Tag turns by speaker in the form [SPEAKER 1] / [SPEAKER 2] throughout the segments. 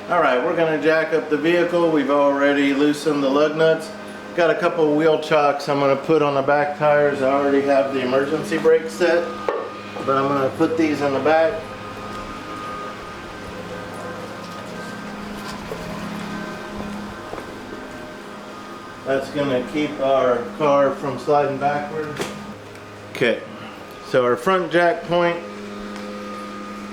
[SPEAKER 1] Alright, we're going to jack up the vehicle. We've already loosened the lug nuts. Got a couple of wheel chocks I'm going to put on the back tires. I already have the emergency brake set, but I'm going to put these in the back. That's going to keep our car from sliding backwards. Okay, so our front jack point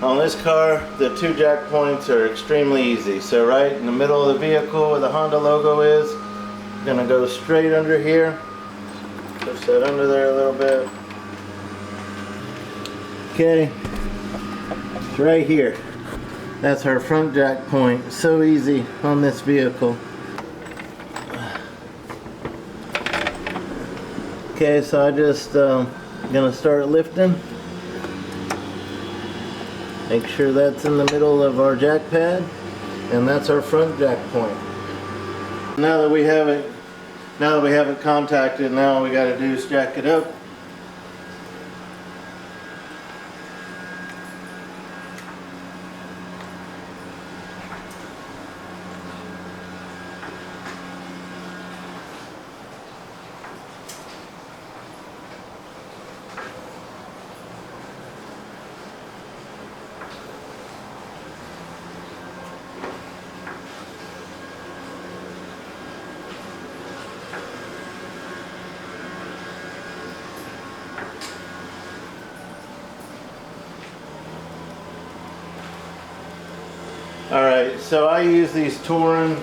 [SPEAKER 1] on this car, the two jack points are extremely easy. So right in the middle of the vehicle where the Honda logo is, going to go straight under here. Push that under there a little bit. Okay, it's right here. That's our front jack point. So easy on this vehicle. Okay, so I just gonna start lifting. Make sure that's in the middle of our jack pad, and that's our front jack point. Now that we have it contacted, now all we got to do is jack it up. Alright, so I use these Touring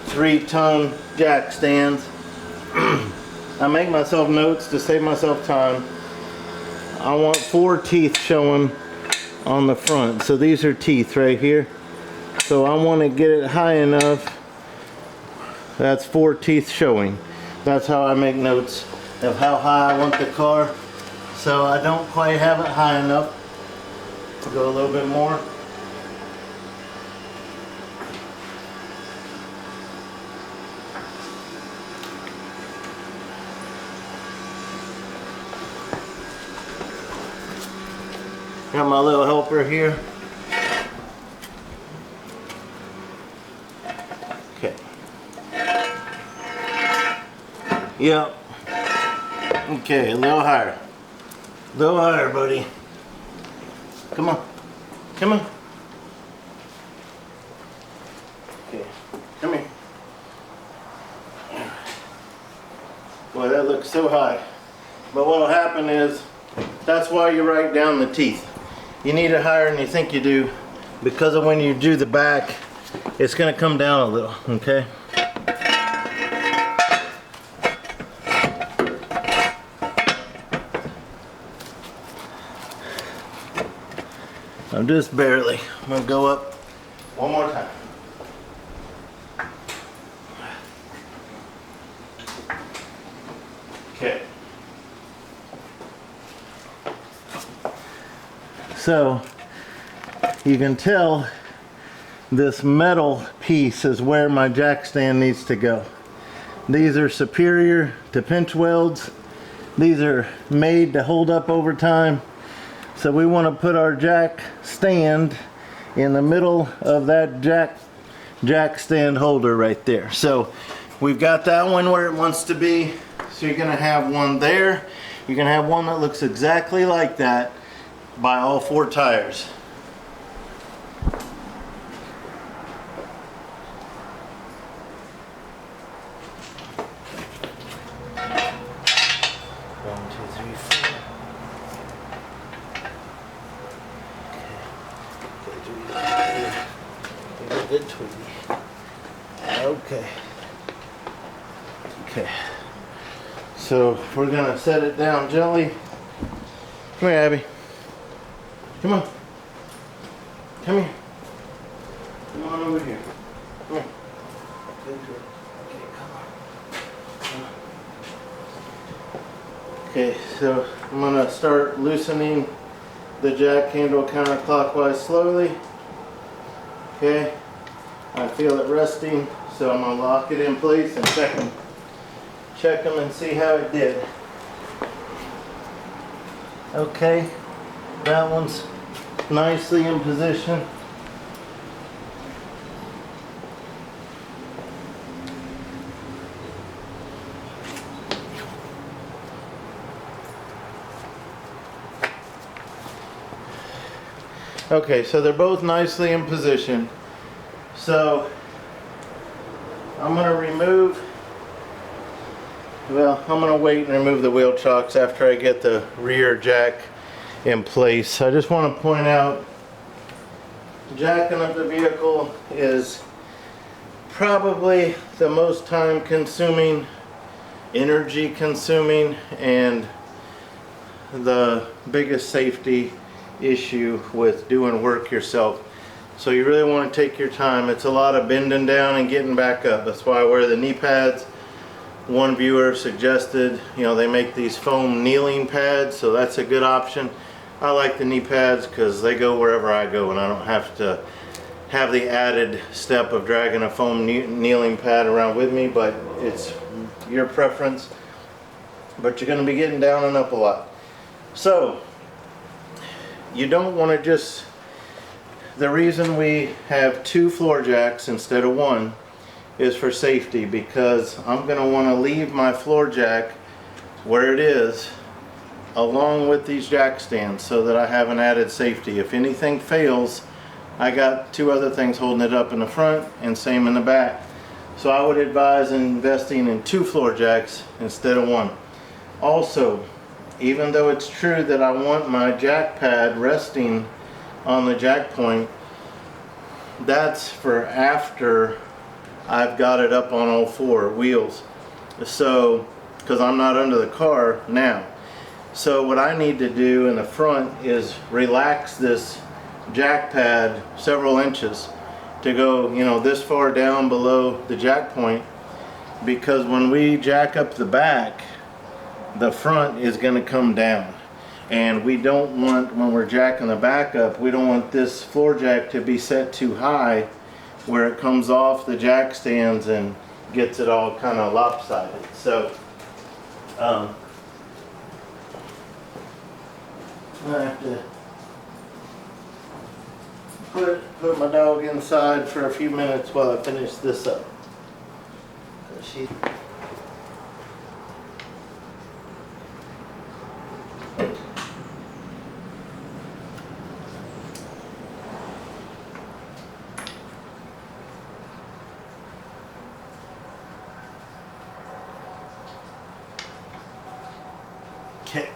[SPEAKER 1] 3-ton jack stands. I make myself notes to save myself time. I want 4 teeth showing on the front. So these are teeth right here. So I want to get it high enough. That's 4 teeth showing. That's how I make notes of how high I want the car. So I don't quite have it high enough. Go a little bit more. Got my little helper here. Okay. Yep. Okay, a little higher. A little higher, buddy. Come on. Come on. Okay. Come here. Boy, that looks so high. But what will happen is, that's why you write down the teeth. You need it higher than you think you do, because of when you do the back, it's going to come down a little, okay? I'm just barely. I'm going to go up one more time. Okay. So you can tell this metal piece is where my jack stand needs to go. These are superior to pinch welds. These are made to hold up over time. So we want to put our jack stand in the middle of that jack stand holder right there. So we've got that one where it wants to be. So you're going to have one there. You're going to have one that looks exactly like that by all 4 tires. One, two, three, four. Okay. Good Tweety. Okay. Okay. So we're gonna set it down gently. Come here, Abby. Come on. Come here. Come on over here. Come here. Good girl. Okay, come on. Okay, so I'm going to start loosening the jack handle counterclockwise slowly. Okay. I feel it resting, so I'm going to lock it in place and check them and see how it did. Okay. That one's nicely in position. Okay, so they're both nicely in position. So I'm going to remove, well, I'm going to wait and remove the wheel chocks after I get the rear jack in place. I just want to point out, jacking up the vehicle is probably the most time consuming, energy consuming, and the biggest safety issue with doing work yourself. So you really want to take your time. It's a lot of bending down and getting back up. That's why I wear the knee pads. One viewer suggested, you know, they make these foam kneeling pads, so that's a good option. I like the knee pads because they go wherever I go and I don't have to have the added step of dragging a foam kneeling pad around with me, but it's your preference. But you're going to be getting down and up a lot. So you don't want to just, the reason we have 2 floor jacks instead of 1 is for safety, because I'm going to want to leave my floor jack where it is along with these jack stands so that I have an added safety. If anything fails, I got 2 other things holding it up in the front and same in the back. So I would advise investing in 2 floor jacks instead of 1. Also, even though it's true that I want my jack pad resting on the jack point, that's for after I've got it up on all 4 wheels. So, because I'm not under the car now. So what I need to do in the front is relax this jack pad several inches to go, you know, this far down below the jack point, because when we jack up the back, the front is going to come down, and we don't want, when we're jacking the back up, we don't want this floor jack to be set too high where it comes off the jack stands and gets it all kind of lopsided. So I have to put my dog inside for a few minutes while I finish this up. Okay.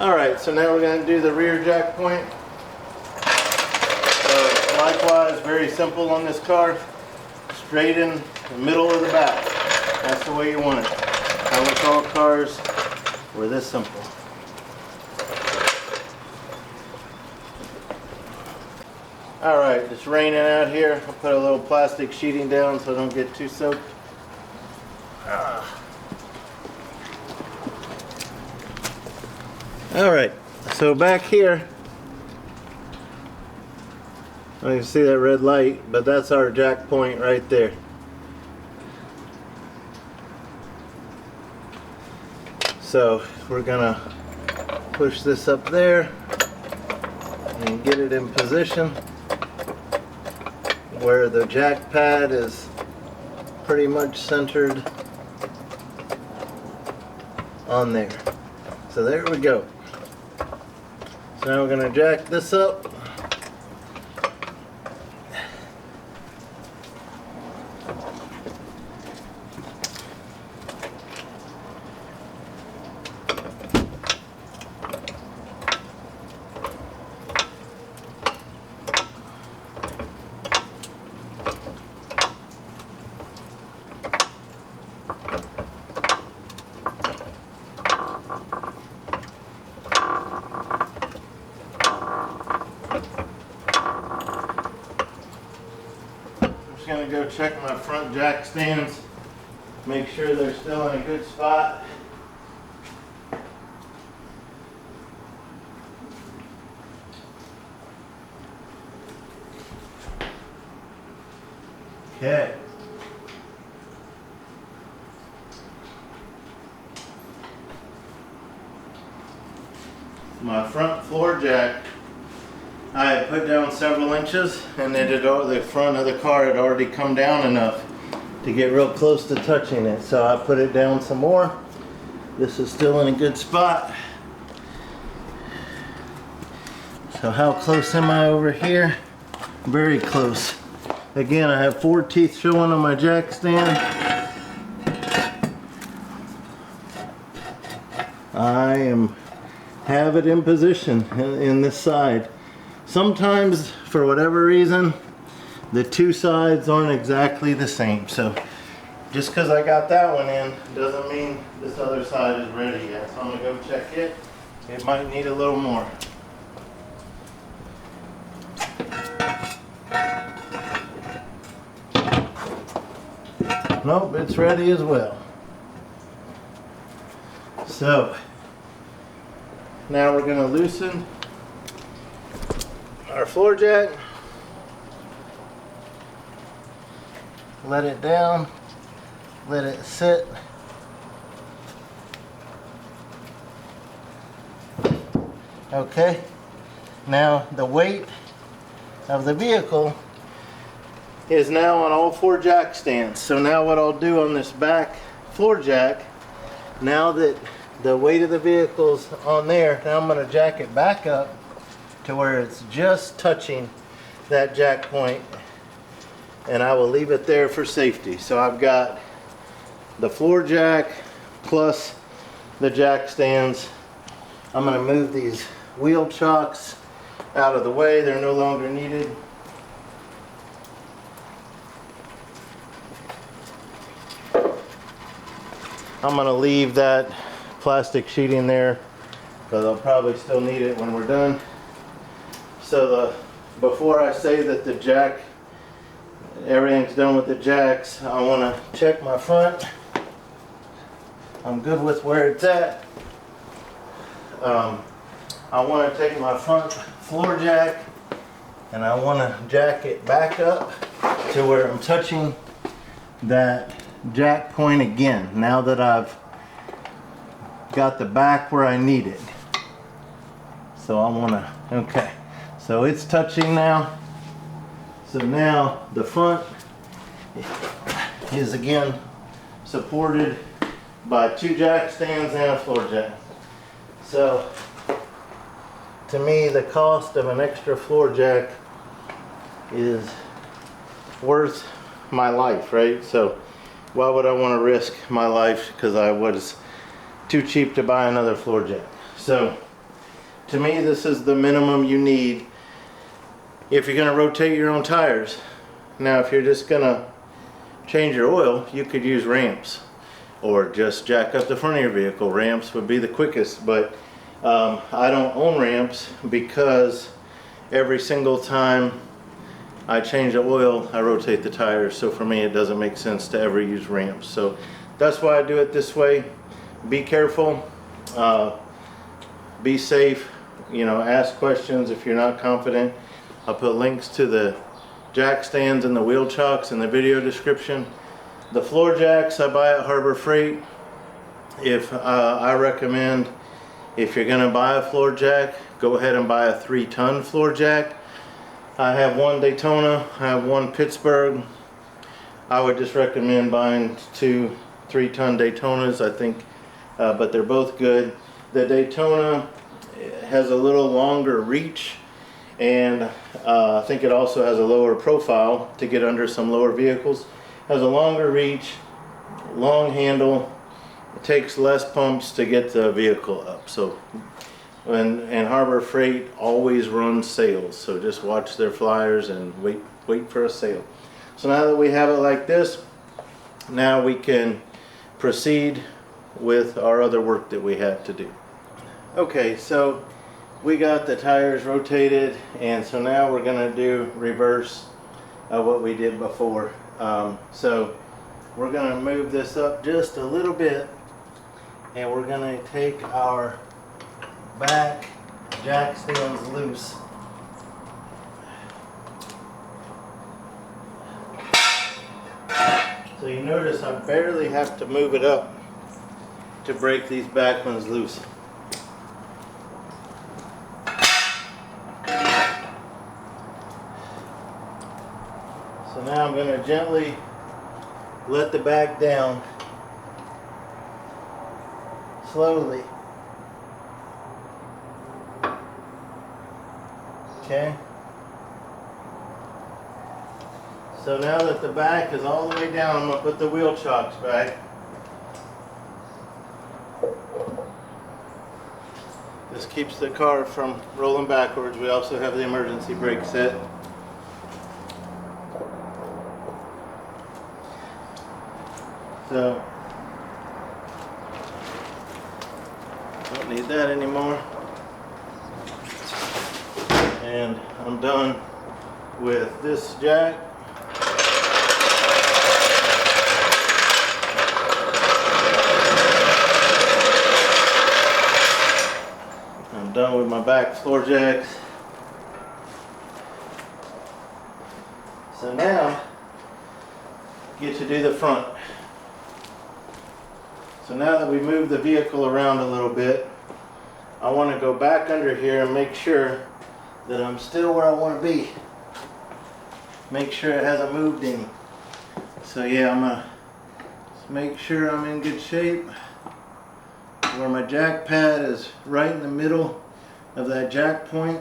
[SPEAKER 1] Alright, so now we're going to do the rear jack point. So likewise, very simple on this car. Straight in the middle of the back. That's the way you want it. I wish all cars were this simple. Alright, it's raining out here. I'll put a little plastic sheeting down so I don't get too soaked. Alright, so back here, I can see that red light, but that's our jack point right there. So we're gonna push this up there and get it in position where the jack pad is pretty much centered on there. So there we go. So now we're going to jack this up. Going to go check my front jack stands, make sure they're still in a good spot. Okay. My front floor jack I had put down several inches, and the front of the car had already come down enough to get real close to touching it. So I put it down some more. This is still in a good spot. So how close am I over here? Very close. Again, I have 4 teeth showing on my jack stand. I have it in position in this side. Sometimes, for whatever reason, the 2 sides aren't exactly the same. So just because I got that one in doesn't mean this other side is ready yet. So I'm gonna go check it. It might need a little more. Nope, it's ready as well. So now we're going to loosen our floor jack, let it down, let it sit. Okay, now the weight of the vehicle is now on all 4 jack stands. So now what I'll do on this back floor jack, now that the weight of the vehicle's on there, now I'm going to jack it back up to where it's just touching that jack point, and I will leave it there for safety. So I've got the floor jack plus the jack stands. I'm going to move these wheel chocks out of the way. They're no longer needed. I'm going to leave that plastic sheeting there because I'll probably still need it when we're done. So before I say that the jack, everything's done with the jacks, I want to check my front. I'm good with where it's at. I want to take my front floor jack and I want to jack it back up to where I'm touching that jack point again, now that I've got the back where I need it. So I want to, okay, so it's touching now. So now the front is again supported by 2 jack stands and a floor jack. So to me, the cost of an extra floor jack is worth my life, right? So why would I want to risk my life because I was too cheap to buy another floor jack? So to me, this is the minimum you need if you're going to rotate your own tires. Now if you're just going to change your oil, you could use ramps or just jack up the front of your vehicle. Ramps would be the quickest, but I don't own ramps because every single time I change the oil, I rotate the tires. So for me, it doesn't make sense to ever use ramps. So that's why I do it this way. Be careful, be safe, you know, ask questions if you're not confident. I'll put links to the jack stands and the wheel chocks in the video description. The floor jacks I buy at Harbor Freight. If I recommend, if you're gonna buy a floor jack, go ahead and buy a 3-ton floor jack. I have one Daytona, I have one Pittsburgh. I would just recommend buying 2 3-ton Daytonas, I think, but they're both good. The Daytona has a little longer reach, and I think it also has a lower profile to get under some lower vehicles. Has a longer reach, long handle. It takes less pumps to get the vehicle up. So, and Harbor Freight always runs sales, so just watch their flyers and wait for a sale. So now that we have it like this, now we can proceed with our other work that we have to do. Okay, so we got the tires rotated, and so now we're going to do reverse of what we did before. So we're going to move this up just a little bit, and we're going to take our back jack stands loose. So you notice I barely have to move it up to break these back ones loose. now I'm going to gently let the bag down slowly. Okay. So now that the back is all the way down, I'm going to put the wheel chocks back. This keeps the car from rolling backwards. We also have the emergency brake set. So, don't need that anymore. And I'm done with this jack. I'm done with my back floor jacks. So now, get to do the front. So now that we move the vehicle around a little bit, I want to go back under here and make sure that I'm still where I want to be. Make sure it hasn't moved any. So yeah, I'm going to make sure I'm in good shape. Where my jack pad is right in the middle of that jack point.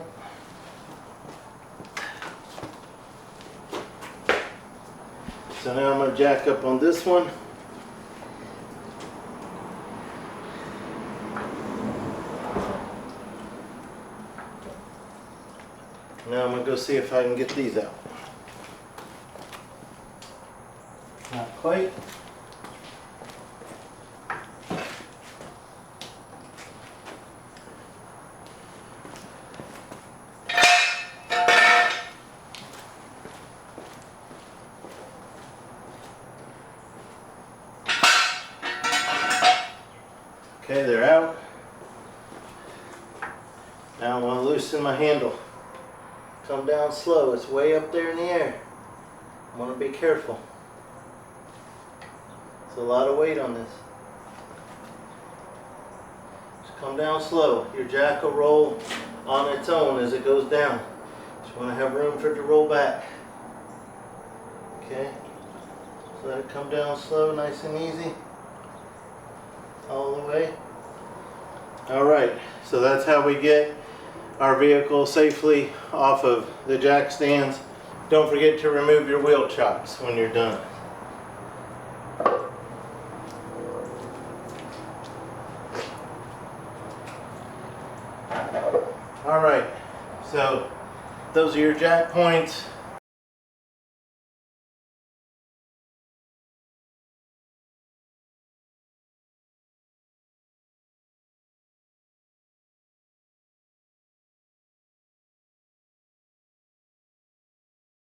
[SPEAKER 1] So now I'm going to jack up on this one. Now I'm going to go see if I can get these out. Not quite. Okay, they're out. Now I'm going to loosen my handle. Come down slow, it's way up there in the air. I want to be careful. It's a lot of weight on this. Just come down slow. Your jack will roll on its own as it goes down. Just want to have room for it to roll back. Okay, so let it come down slow, nice and easy. All the way. Alright, so that's how we get our vehicle safely off of the jack stands. Don't forget to remove your wheel chocks when you're done. Alright, so those are your jack points.